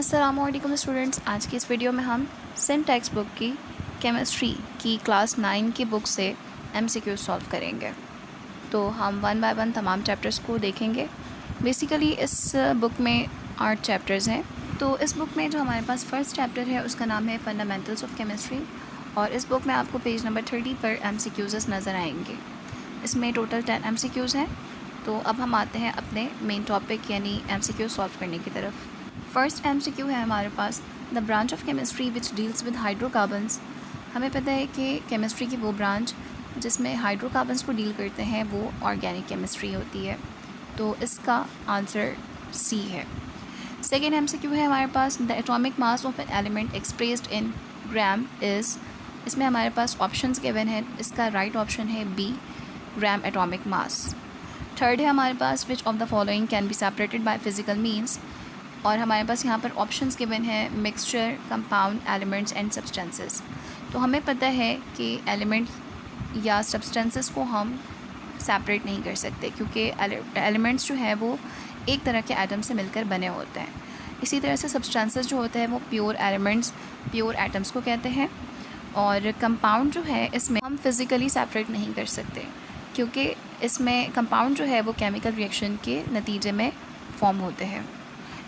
अस्सलामुअलैकुम स्टूडेंट्स, आज की इस वीडियो में हम सेंट टेक्स्ट बुक की केमिस्ट्री की क्लास 9 की बुक से एमसीक्यू सॉल्व करेंगे। तो हम वन बाय वन तमाम चैप्टर्स को देखेंगे। बेसिकली इस बुक में 8 चैप्टर्स हैं। तो इस बुक में जो हमारे पास फर्स्ट चैप्टर है उसका नाम है फंडामेंटल्स ऑफ केमिस्ट्री, और इस बुक में आपको पेज नंबर 30 पर एमसीक्यूज़ नज़र आएंगे। इसमें टोटल 10 एमसीक्यूज़ हैं। तो अब हम आते हैं अपने मेन टॉपिक यानी एमसीक्यू सॉल्व करने की तरफ। फर्स्ट एमसीक्यू है हमारे पास, the branch of chemistry which deals with hydrocarbons. हमें पता है कि केमिस्ट्री की वो ब्रांच जिसमें हाइड्रोकार्बन्स को डील करते हैं वो ऑर्गेनिक केमिस्ट्री होती है। तो इसका आंसर सी है। सेकेंड एमसीक्यू है हमारे पास, the atomic mass of an element expressed in gram is. इसमें हमारे पास ऑप्शंस गिवन है, इसका राइट ऑप्शन है B, gram atomic mass. Third है हमारे पास, which of the following can be separated by physical means, और हमारे पास यहाँ पर ऑप्शंस गिवन है mixture, compound, elements and substances. तो हमें पता है कि एलिमेंट या सब्सटेंसेस को हम सेपरेट नहीं कर सकते क्योंकि एलिमेंट्स जो है वो एक तरह के एटम से मिलकर बने होते हैं। इसी तरह से सब्सटेंसेस जो होते हैं वो प्योर एलिमेंट्स, प्योर एटम्स को कहते हैं। और कंपाउंड जो है इसमें हम फिज़िकली सेपरेट नहीं कर सकते क्योंकि इसमें कंपाउंड जो है वो केमिकल रिएक्शन के नतीजे में फॉर्म होते हैं।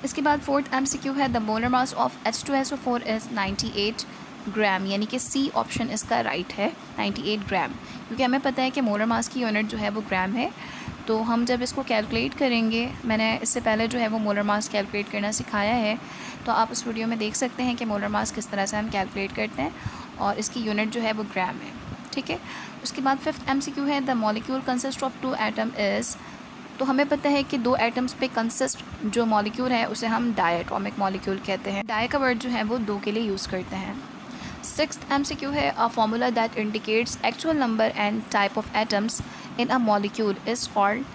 इसके बाद फोर्थ एमसीक्यू है, the molar mass of H2SO4 is 98 ग्राम, यानी कि सी ऑप्शन इसका राइट है, 98 ग्राम, क्योंकि हमें पता है कि मोलर मास की यूनिट जो है वो ग्राम है। तो हम जब इसको कैलकुलेट करेंगे, मैंने इससे पहले जो है वो मोलर मास कैलकुलेट करना सिखाया है, तो आप उस वीडियो में देख सकते हैं कि मोलर मास किस तरह से हम कैलकुलेट करते हैं, और इसकी यूनिट जो है वो ग्राम है। ठीक है। उसके बाद फिफ्थ एमसीक्यू है, the molecule consist of 2 atom is. तो हमें पता है कि 2 एटम्स पे कंसिस्ट जो मॉलिक्यूल है उसे हम डायटोमिक मॉलिक्यूल कहते हैं। डाई का वर्ड जो है वो 2 के लिए यूज़ करते हैं। सिक्स्थ एमसीक्यू है, a formula that indicates actual number and type of atoms in a molecule is called.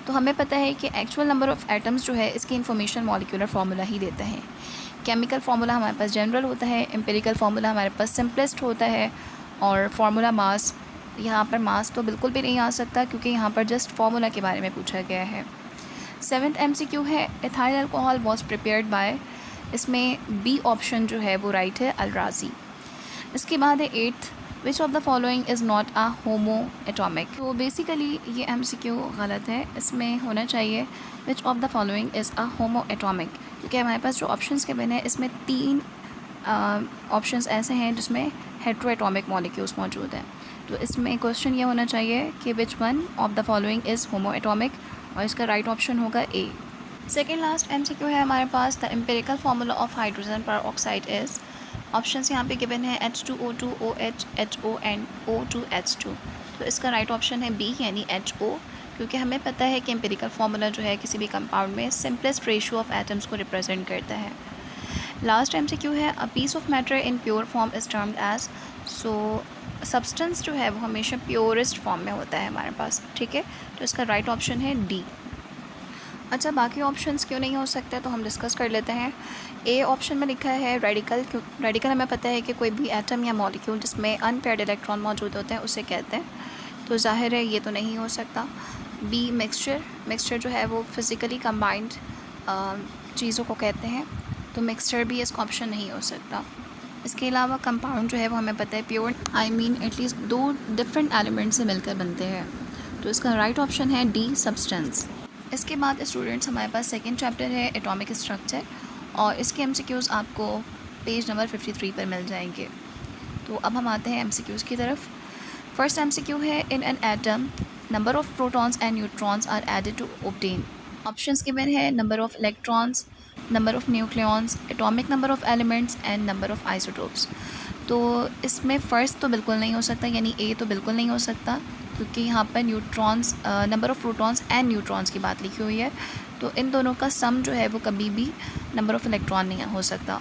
तो हमें पता है कि एक्चुअल नंबर ऑफ एटम्स जो है इसकी इन्फॉर्मेशन मॉलिक्यूलर फार्मूला ही देते हैं। केमिकल फार्मूला हमारे पास जनरल होता है, एम्पिरिकल फार्मूला हमारे पास सिंपलेस्ट होता है, और फार्मूला मास, यहाँ पर मास तो बिल्कुल भी नहीं आ सकता क्योंकि यहाँ पर जस्ट फार्मूला के बारे में पूछा गया है। सेवन्थ एमसीक्यू है, ethyl alcohol was prepared by. इसमें बी ऑप्शन जो है वो राइट है, अल-राज़ी। इसके बाद है eighth, which of the following is not a homo atomic. तो बेसिकली ये एमसीक्यू गलत है, इसमें होना चाहिए विच of the following is a homo atomic, क्योंकि हमारे पास जो ऑप्शंस के बने हैं इसमें 3 ऑप्शंस ऐसे हैं जिसमें हेट्रो एटॉमिक मॉलिक्यूल्स मौजूद हैं। तो इसमें क्वेश्चन ये होना चाहिए कि which one of the following is homo atomic, और इसका राइट ऑप्शन होगा ए। सेकेंड लास्ट एमसीक्यू है हमारे पास, the empirical formula of hydrogen peroxide is. Options यहाँ पे गिवन है H2O2, OH, HO and O2H2। तो इसका राइट ऑप्शन है बी यानी HO, क्योंकि हमें पता है कि एम्पिरिकल फार्मूला जो है किसी भी कंपाउंड में सिंपलेस्ट रेशियो ऑफ एटम्स को रिप्रेजेंट करता है। लास्ट एमसीक्यू है, a piece of matter in pure form is termed as. So substance जो है वो हमेशा प्योरेस्ट फॉर्म में होता है हमारे पास। ठीक है, तो इसका राइट ऑप्शन है डी। अच्छा, बाकी ऑप्शंस क्यों नहीं हो सकते तो हम डिस्कस कर लेते हैं। ए ऑप्शन में लिखा है रेडिकल। रेडिकल हमें पता है कि कोई भी एटम या मॉलिक्यूल जिसमें अनपेयर्ड इलेक्ट्रॉन मौजूद होते हैं उसे कहते हैं, तो जाहिर है ये तो नहीं हो सकता। बी मिक्सचर, मिक्सचर जो है वो फिज़िकली कंबाइंड चीज़ों को कहते हैं, तो मिक्सचर भी इसका ऑप्शन नहीं हो सकता। इसके अलावा कंपाउंड जो है वो हमें पता है pure, I mean at least 2 different element से मिलकर बनते हैं, तो इसका राइट ऑप्शन है डी, सब्सटेंस। इसके बाद स्टूडेंट्स हमारे पास सेकेंड चैप्टर है एटॉमिक स्ट्रक्चर, और इसके एमसीक्यूज़ आपको पेज नंबर 53 पर मिल जाएंगे। तो अब हम आते हैं एमसीक्यूज़ की तरफ। फर्स्ट एमसीक्यू है, in an atom number of protons and neutrons are added to obtain. Options given है number of electrons, number of nucleons, atomic number of elements and number of isotopes. तो इसमें first तो बिल्कुल नहीं हो सकता, यानी ए तो बिल्कुल नहीं हो सकता, क्योंकि यहाँ पर neutrons, number of protons and neutrons की बात लिखी हुई है, तो इन दोनों का सम जो है वो कभी भी नंबर ऑफ़ इलेक्ट्रॉन नहीं हो सकता।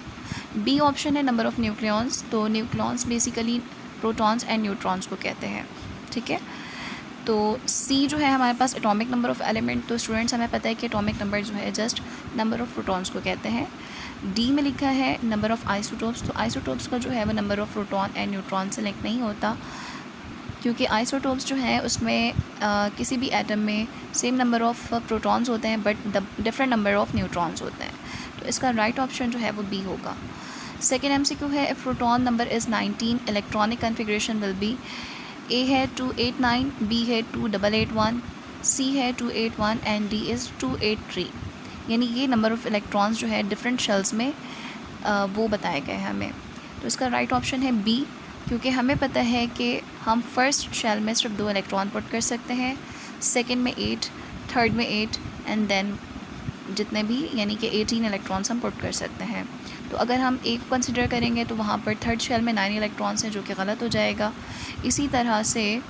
बी ऑप्शन है नंबर ऑफ़ न्यूक्लियॉन्स, तो nucleons basically protons and neutrons को कहते हैं। ठीक है। तो सी जो है हमारे पास एटॉमिक नंबर ऑफ़ एलिमेंट, तो स्टूडेंट्स हमें पता है कि एटॉमिक नंबर जो है जस्ट नंबर ऑफ़ प्रोटॉन्स को कहते हैं। डी में लिखा है नंबर ऑफ़ आइसोटोप्स, तो आइसोटोप्स का जो है वो number of proton and neutron से लिंक नहीं होता, क्योंकि आइसोटोप्स जो है उसमें किसी भी एटम में सेम नंबर ऑफ़ प्रोटॉन्स होते हैं but different number of neutrons होते हैं। तो इसका राइट ऑप्शन जो है वो बी होगा। सेकेंड MCQ है, if proton number is 19 electronic configuration will be, A है 289, बी है 2881, सी है 281 एंड डी इज़ 283। यानी ये नंबर ऑफ़ इलेक्ट्रॉन्स जो है डिफरेंट शेल्स में वो बताए गए हैं हमें। तो इसका राइट ऑप्शन है बी, क्योंकि हमें पता है कि हम फर्स्ट शेल में सिर्फ 2 इलेक्ट्रॉन पुट कर सकते हैं, सेकंड में 8, थर्ड में 8 एंड देन जितने भी यानी कि 18 इलेक्ट्रॉन्स हम पुट कर सकते हैं। तो अगर हम एक को कंसिडर करेंगे तो वहाँ पर थर्ड शेल में 9 इलेक्ट्रॉन्स हैं, जो कि गलत हो जाएगा। इसी तरह से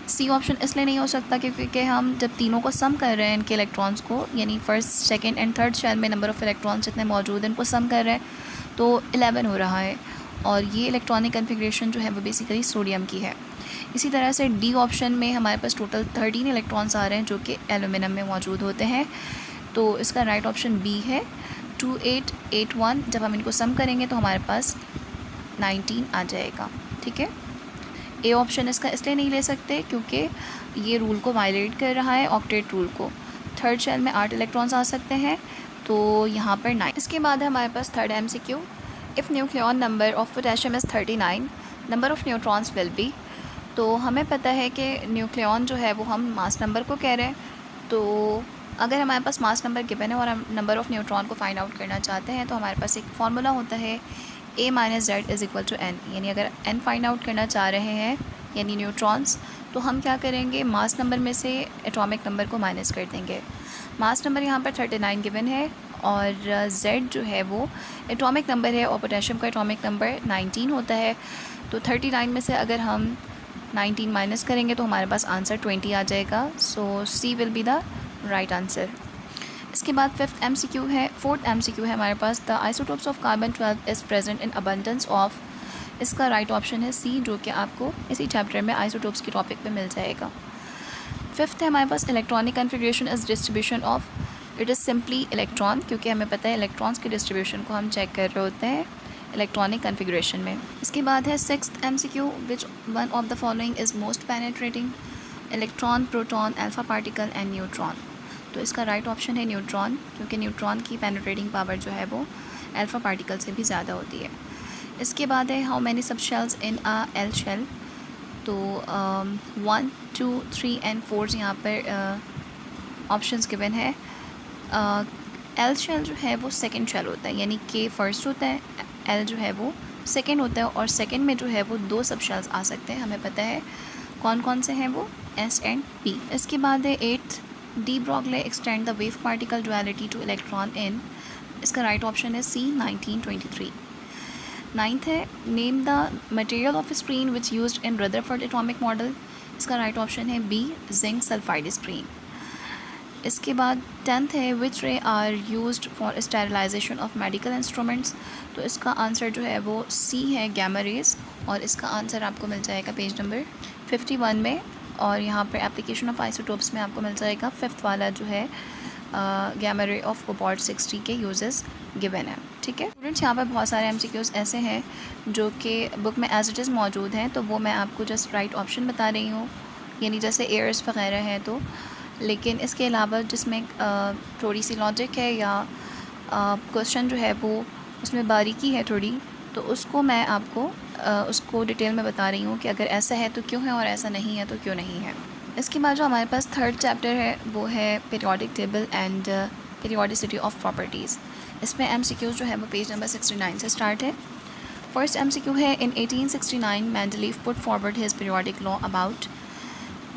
सी ऑप्शन इसलिए नहीं हो सकता क्योंकि हम जब तीनों को सम कर रहे हैं इनके इलेक्ट्रॉन्स को, यानी first second and third shell में नंबर ऑफ़ इलेक्ट्रॉन्स जितने मौजूद हैं इनको सम कर रहे हैं, तो 11 हो रहा है। और ये इलेक्ट्रॉनिक कन्फिग्रेशन जो है वो बेसिकली सोडियम की है। इसी तरह से डी ऑप्शन में हमारे पास टोटल 13 इलेक्ट्रॉन्स आ रहे हैं जो कि एल्यूमिनियम में मौजूद होते हैं। तो इसका राइट ऑप्शन बी है 2881। जब हम इनको सम करेंगे तो हमारे पास 19 आ जाएगा। ठीक है, ए ऑप्शन इसका इसलिए नहीं ले सकते क्योंकि ये रूल को वायलेट कर रहा है, ऑक्टेट रूल को। थर्ड शेल में 8 इलेक्ट्रॉन्स आ सकते हैं, तो यहाँ पर 9। इसके बाद है हमारे पास third MCQ, if nucleon number of potassium is 39, number of neutrons will be. तो हमें पता है कि न्यूक्लियन जो है वो हम मास नंबर को कह रहे हैं। तो अगर हमारे पास मास नंबर गिवन है और हम नंबर ऑफ़ न्यूट्रॉन को फाइंड आउट करना चाहते हैं तो हमारे पास एक फार्मूला होता है A - Z = n। यानी अगर n फाइंड आउट करना चाह रहे हैं यानी न्यूट्रॉन्स, तो हम क्या करेंगे, मास नंबर में से एटॉमिक नंबर को माइनस कर देंगे। मास नंबर यहाँ पर 39 गिवन है और Z जो है वो एटॉमिक नंबर है और पोटेशियम का एटॉमिक नंबर 19 होता है। तो 39 में से अगर हम 19 माइनस करेंगे तो हमारे पास आंसर 20 आ जाएगा। So C will be the right answer. इसके बाद फोर्थ MCQ है हमारे पास, the isotopes of carbon 12 is present in abundance of. इसका राइट ऑप्शन है सी, जो कि आपको इसी चैप्टर में आइसोटोप्स के टॉपिक पे मिल जाएगा। फिफ्थ है हमारे पास, electronic configuration is distribution of, it is simply electron, क्योंकि हमें पता है इलेक्ट्रॉन्स के डिस्ट्रीब्यूशन को हम चेक कर रहे होते हैं इलेक्ट्रॉनिक कन्फिग्रेशन में। इसके बाद है sixth MCQ, which one of the following is most penetrating, electron, proton, alpha particle and neutron. तो इसका राइट ऑप्शन है न्यूट्रॉन, क्योंकि न्यूट्रॉन की पेनेट्रेटिंग पावर जो है वो अल्फ़ा पार्टिकल से भी ज़्यादा होती है। इसके बाद है how many sub shells in a L shell. तो 1, 2, 3 एंड 4 यहाँ पर ऑप्शंस गिवन है। एल शेल जो है वो सेकंड शेल होता है, यानी के फर्स्ट होता है, एल जो है वो सेकंड होता है, और सेकंड में जो है वो 2 सब शेल्स आ सकते हैं। हमें पता है कौन कौन से हैं वो, एस एंड पी। इसके बाद है 8th, de Broglie extend the wave particle duality to electron in. इसका राइट ऑप्शन है सी, 1923। 9th है, name the material of screen which used in Rutherford atomic model. इसका राइट ऑप्शन है B, zinc sulphide screen. इसके बाद 10th है, which ray are used for sterilisation of medical instruments. तो इसका answer जो है वो सी है, गैमा रेज, और इसका आंसर आपको मिल जाएगा पेज नंबर 51 में, और यहाँ पर एप्लीकेशन ऑफ आइसोटोप्स में आपको मिल जाएगा 5th वाला जो है गैमा रे ऑफ कोबाल्ट 60 के यूजेस गिवन है। ठीक है स्टूडेंट्स, यहाँ पर बहुत सारे MCQs ऐसे हैं जो कि बुक में एज इट इज़ मौजूद हैं, तो वो मैं आपको जस्ट राइट ऑप्शन बता रही हूँ, यानी जैसे एयर्स वगैरह हैं। तो लेकिन इसके अलावा जिसमें थोड़ी सी लॉजिक है या क्वेश्चन जो है वो उसमें बारीकी है थोड़ी, तो उसको मैं आपको उसको डिटेल में बता रही हूँ कि अगर ऐसा है तो क्यों है और ऐसा नहीं है तो क्यों नहीं है। इसके बाद जो हमारे पास थर्ड चैप्टर है वो है periodic table and periodicity of properties. इसमें MCQs जो है वो पेज नंबर 69 से स्टार्ट है। फर्स्ट MCQ है, इन 1869 Mendeleev put forward his periodic law about.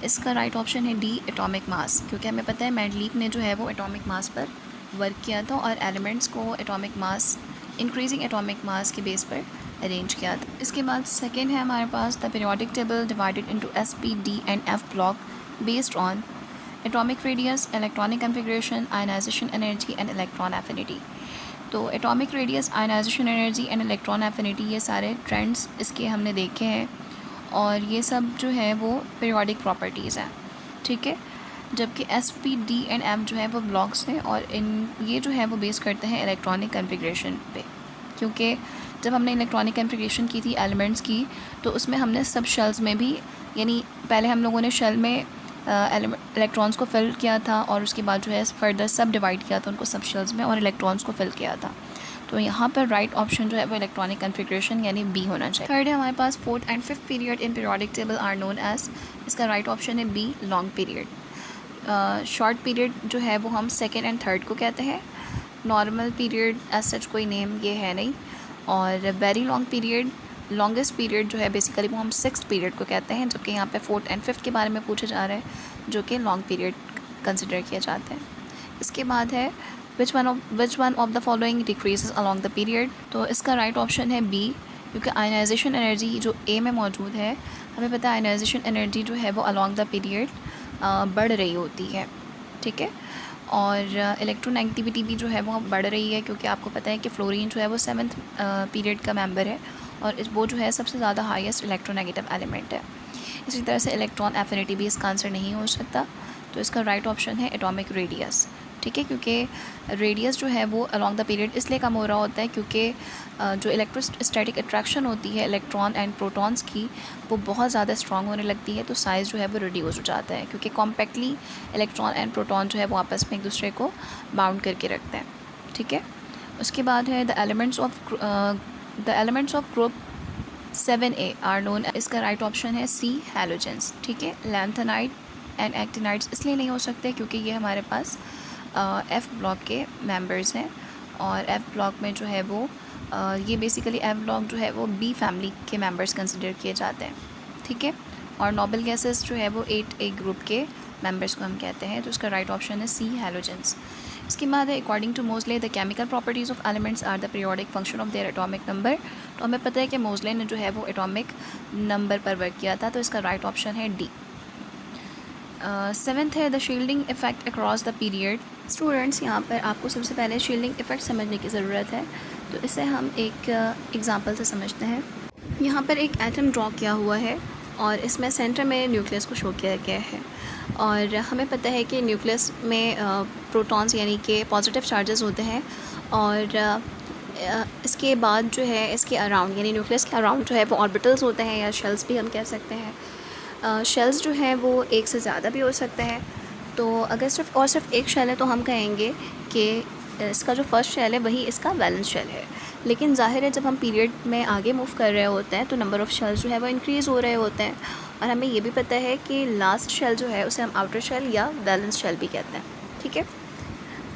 इसका राइट ऑप्शन है डी, एटॉमिक मास, क्योंकि हमें पता है मेंडलीफ ने जो है वो एटॉमिक मास पर वर्क किया था और एलिमेंट्स को atomic mass, increasing atomic mass के बेस पर अरेंज किया था। इसके बाद सेकेंड है हमारे पास, the periodic table divided into S, P, D and F block based on atomic radius, electronic configuration, ionization energy and electron affinity. तो atomic radius, ionization energy and electron affinity, ये सारे ट्रेंड्स इसके हमने देखे हैं, और ये सब जो है वो पीरियोडिक प्रॉपर्टीज़ हैं। ठीक है, जबकि S, P, D and F जो है वो ब्लॉक्स हैं, और ये जो है वो बेस करते हैं इलेक्ट्रॉनिक कन्फिग्रेशन पे, क्योंकि जब हमने इलेक्ट्रॉनिक कन्फिग्रेशन की थी एलिमेंट्स की, तो उसमें हमने सब शेल्स में भी, यानी पहले हम लोगों ने शेल में इलेक्ट्रॉन्स को फिल किया था और उसके बाद जो है फर्दर सब डिवाइड किया था उनको सब शेल्स में और इलेक्ट्रॉन्स को फिल किया था। तो यहाँ पर राइट ऑप्शन जो है वो इलेक्ट्रॉनिक कन्फिग्रेशन यानी बी होना चाहिए। थर्ड है हमारे पास fourth and fifth period in periodic table are known as, इसका राइट ऑप्शन है B long period. Short period जो है वो हम सेकेंड एंड थर्ड को कहते हैं। नॉर्मल पीरियड एज सच कोई नेम ये है नहीं। और very long period, longest period जो है बेसिकली वो हम सिक्स्थ पीरियड को कहते हैं, जबकि यहाँ पे फोर्थ एंड फिफ्थ के बारे में पूछा जा रहा है जो कि लॉन्ग पीरियड कंसिडर किया जाता है। इसके बाद है which one of the following decreases along the period, तो इसका राइट ऑप्शन है बी, क्योंकि आयनाइजेशन एनर्जी जो ए में मौजूद है, हमें पता है आयनाइजेशन एनर्जी जो है वो अलॉन्ग द पीरियड बढ़ रही होती है, ठीक है। और इलेक्ट्रोनेगेटिविटी भी जो है वो बढ़ रही है, क्योंकि आपको पता है कि फ्लोरीन जो है वो सेवन्थ पीरियड का मेंबर है और वो जो है सबसे ज़्यादा हाईएस्ट इलेक्ट्रोनेगेटिव एलिमेंट है। इसी तरह से इलेक्ट्रॉन एफिनिटी भी इसका आंसर नहीं हो सकता, तो इसका राइट ऑप्शन है एटॉमिक रेडियस, ठीक है। क्योंकि रेडियस जो है वो अलॉन्ग द पीरियड इसलिए कम हो रहा होता है क्योंकि जो इलेक्ट्रोस्टैटिक अट्रैक्शन होती है इलेक्ट्रॉन एंड प्रोटॉन्स की वो बहुत ज़्यादा स्ट्रॉन्ग होने लगती है, तो साइज़ जो है वो रिड्यूस हो जाता है, क्योंकि कॉम्पैक्टली इलेक्ट्रॉन एंड प्रोटॉन जो है वो आपस में एक दूसरे को बाउंड करके रखते हैं, ठीक है। उसके बाद है the elements of group 7A are known, इसका राइट ऑप्शन है सी हैलोजेंस, ठीक है। लैंथेनाइड एंड एक्टिनाइड्स इसलिए नहीं हो सकते क्योंकि ये हमारे पास एफ़ ब्लॉक के मेंबर्स हैं, और एफ़ ब्लॉक में जो है वो ये बेसिकली एफ़ ब्लॉक जो है वो बी फैमिली के मेंबर्स कंसिडर किए जाते हैं, ठीक है। और नोबल गैसेस जो है वो 8A ग्रुप के मेंबर्स को हम कहते हैं, तो इसका राइट ऑप्शन है सी हैलोजेंस। इसके बाद है according to Moseley the chemical properties of elements are the periodic function of their atomic number, तो हमें पता है कि मोज़ले ने जो है वो एटॉमिक नंबर पर वर्क किया था, तो इसका राइट ऑप्शन है डी। सेवन्थ है the shielding effect across the period. Students, यहाँ पर आपको सबसे पहले शील्डिंग इफ़ेक्ट समझने की ज़रूरत है, तो इसे हम एक एग्ज़ाम्पल से समझते हैं। यहाँ पर एक एटम ड्रॉ किया हुआ है और इसमें सेंटर में न्यूक्लियस को शो किया गया है, और हमें पता है कि न्यूक्लियस में प्रोटॉन्स यानी कि पॉजिटिव चार्जेस होते हैं, और इसके बाद जो है इसके अराउंड यानी न्यूक्लियस के अराउंड जो है वो ऑर्बिटल्स होते हैं या शेल्स भी हम कह सकते हैं। शेल्स जो है वो एक से ज़्यादा भी हो सकते हैं, तो अगर सिर्फ एक शेल है तो हम कहेंगे कि इसका जो फर्स्ट शेल है वही इसका वैलेंस शेल है। लेकिन ज़ाहिर है जब हम पीरियड में आगे मूव कर रहे होते हैं तो नंबर ऑफ़ शेल्स जो है वो इंक्रीज़ हो रहे होते हैं, और हमें ये भी पता है कि लास्ट शेल जो है उसे हम आउटर शेल या वैलेंस शेल भी कहते हैं, ठीक है।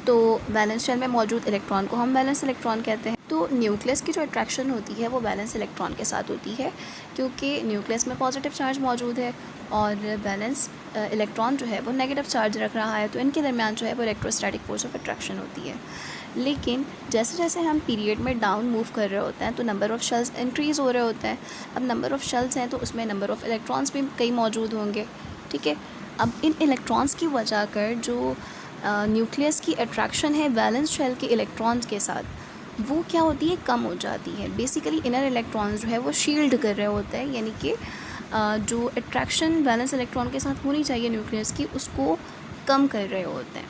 तो वैलेंस शेल में मौजूद इलेक्ट्रॉन को हम वैलेंस इलेक्ट्रॉन कहते हैं। तो न्यूक्लियस की जो अट्रैक्शन होती है वो वैलेंस इलेक्ट्रॉन के साथ होती है, क्योंकि न्यूक्लियस में पॉजिटिव चार्ज मौजूद है और वैलेंस इलेक्ट्रॉन जो है वो नेगेटिव चार्ज रख रहा है, तो इनके दरमियान जो है वो इलेक्ट्रोस्टैटिक फोर्स ऑफ अट्रैक्शन होती है। लेकिन जैसे जैसे हम पीरियड में डाउन मूव कर रहे होते हैं तो नंबर ऑफ़ शेल्स इंक्रीज़ हो रहे होते हैं। अब नंबर ऑफ़ शेल्स हैं तो उसमें नंबर ऑफ़ इलेक्ट्रॉन्स भी कई मौजूद होंगे, ठीक है। अब इन इलेक्ट्रॉन्स की वजह कर जो न्यूक्लियस की अट्रैक्शन है वैलेंस शेल के इलेक्ट्रॉन्स के साथ, वो क्या होती है, कम हो जाती है। बेसिकली इनर इलेक्ट्रॉन्स जो है वो शील्ड कर रहे होते हैं, यानी कि जो अट्रैक्शन वैलेंस इलेक्ट्रॉन के साथ होनी चाहिए न्यूक्लियस की उसको कम कर रहे होते हैं,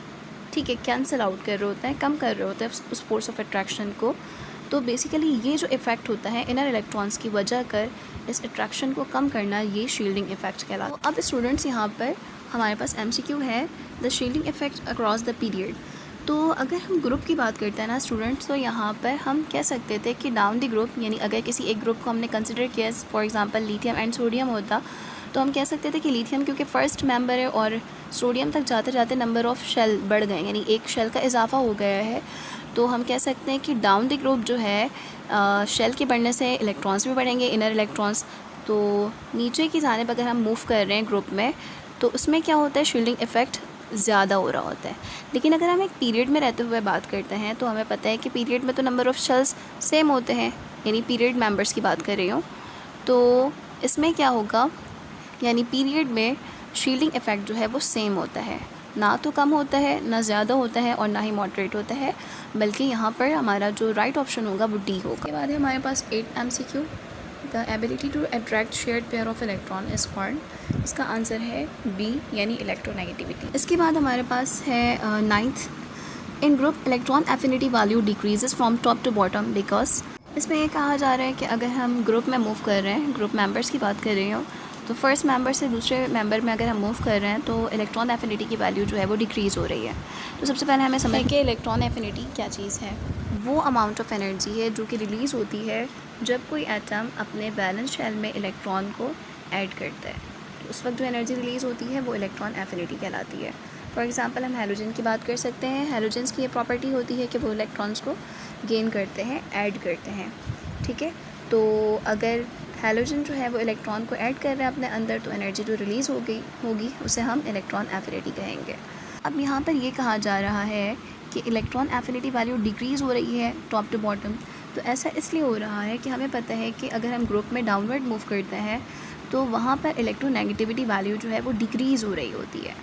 ठीक है, कैंसिल आउट कर रहे होते हैं, कम कर रहे होते हैं उस फोर्स ऑफ अट्रैक्शन को। तो बेसिकली ये जो इफ़ेक्ट होता है इनर इलेक्ट्रॉन्स की वजह कर इस अट्रैक्शन को कम करना, ये शील्डिंग इफ़ेक्ट कहलाता है। तो अब स्टूडेंट्स यहाँ पर हमारे पास MCQ है the shielding effect across the period. तो अगर हम ग्रुप की बात करते हैं ना स्टूडेंट्स, तो यहाँ पर हम कह सकते थे कि डाउन द ग्रुप, यानी अगर किसी एक ग्रुप को हमने कंसिडर किया for example lithium and sodium होता, तो हम कह सकते थे कि लिथियम क्योंकि फ़र्स्ट मेंबर है और सोडियम तक जाते जाते नंबर ऑफ़ शेल बढ़ गए, यानी एक शेल का इजाफा हो गया है, तो हम कह सकते हैं कि डाउन द ग्रुप जो है शेल के बढ़ने से इलेक्ट्रॉन्स भी बढ़ेंगे, इनर इलेक्ट्रॉन्स। तो नीचे की जानिब अगर हम मूव कर रहे हैं ग्रुप में तो उसमें क्या होता है, शील्डिंग इफ़ेक्ट ज़्यादा हो रहा होता है। लेकिन अगर हम एक पीरियड में रहते हुए बात करते हैं तो हमें पता है कि पीरियड में तो नंबर ऑफ़ शेल्स सेम होते हैं, यानी पीरियड मेंबर्स की बात कर रही हूँ, तो इसमें क्या होगा, यानी पीरियड में शील्डिंग इफ़ेक्ट जो है वो सेम होता है, ना तो कम होता है, ना ज़्यादा होता है और ना ही मॉडरेट होता है, बल्कि यहाँ पर हमारा जो राइट ऑप्शन होगा वो डी होगा। उसके बाद है हमारे पास 8 MCQ, the ability to attract shared pair of electron is called, इसका आंसर है बी यानी इलेक्ट्रोनेगेटिविटी। इसके बाद हमारे पास है 9th, in group electron affinity value decreases from top to bottom because, इसमें ये कहा जा रहा है कि अगर हम ग्रुप में मूव कर रहे हैं, ग्रुप मेंबर्स की बात कर रही हूँ, तो फर्स्ट मेंबर से दूसरे मेंबर में अगर हम मूव कर रहे हैं तो इलेक्ट्रॉन एफिनिटी की वैल्यू जो है वो डिक्रीज़ हो रही है। तो सबसे पहले हमें समझें कि इलेक्ट्रॉन एफिनिटी क्या चीज़ है। वो अमाउंट ऑफ एनर्जी है जो कि रिलीज़ होती है जब कोई एटम अपने बैलेंस शेल में इलेक्ट्रॉन को ऐड करता है। तो उस वक्त जो एनर्जी रिलीज़ होती है वो इलेक्ट्रॉन एफिनिटी कहलाती है। फॉर एग्ज़ाम्पल हम हैलोजन की बात कर सकते हैं। हैलोजन्स की ये प्रॉपर्टी होती है कि वो इलेक्ट्रॉन्स को गेन करते हैं, ऐड करते हैं। ठीक है, तो अगर हैलोजन जो है वो इलेक्ट्रॉन को ऐड कर रहा है अपने अंदर, तो एनर्जी जो रिलीज़ होगी उसे हम इलेक्ट्रॉन एफिनिटी कहेंगे। अब यहाँ पर ये कहा जा रहा है कि इलेक्ट्रॉन एफिनिटी वैल्यू डिक्रीज़ हो रही है टॉप टू बॉटम। तो ऐसा इसलिए हो रहा है कि हमें पता है कि अगर हम ग्रुप में डाउनवर्ड मूव करते हैं तो वहाँ पर इलेक्ट्रोनेगेटिविटी वैल्यू जो है वो डिक्रीज़ हो रही होती है,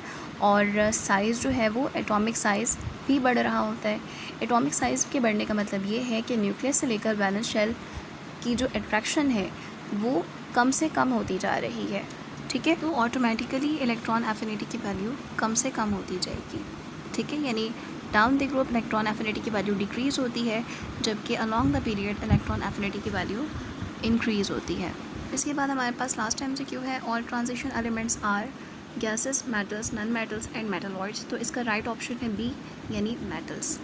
और साइज़ जो है वो एटॉमिक साइज़ भी बढ़ रहा होता है। एटॉमिक साइज़ के बढ़ने का मतलब ये है कि न्यूक्लियस से लेकर वैलेंस शेल की जो अट्रैक्शन है वो कम से कम होती जा रही है। ठीक है, तो ऑटोमेटिकली इलेक्ट्रॉन एफिनिटी की वैल्यू कम से कम होती जाएगी। ठीक है, यानी down the group electron affinity की वैल्यू डिक्रीज़ होती है, जबकि along the period electron affinity की वैल्यू इंक्रीज़ होती है। इसके बाद हमारे पास लास्ट MCQ है, all transition elements are gases, metals, non metals and metalloids. तो इसका राइट ऑप्शन है बी, यानी मेटल्स।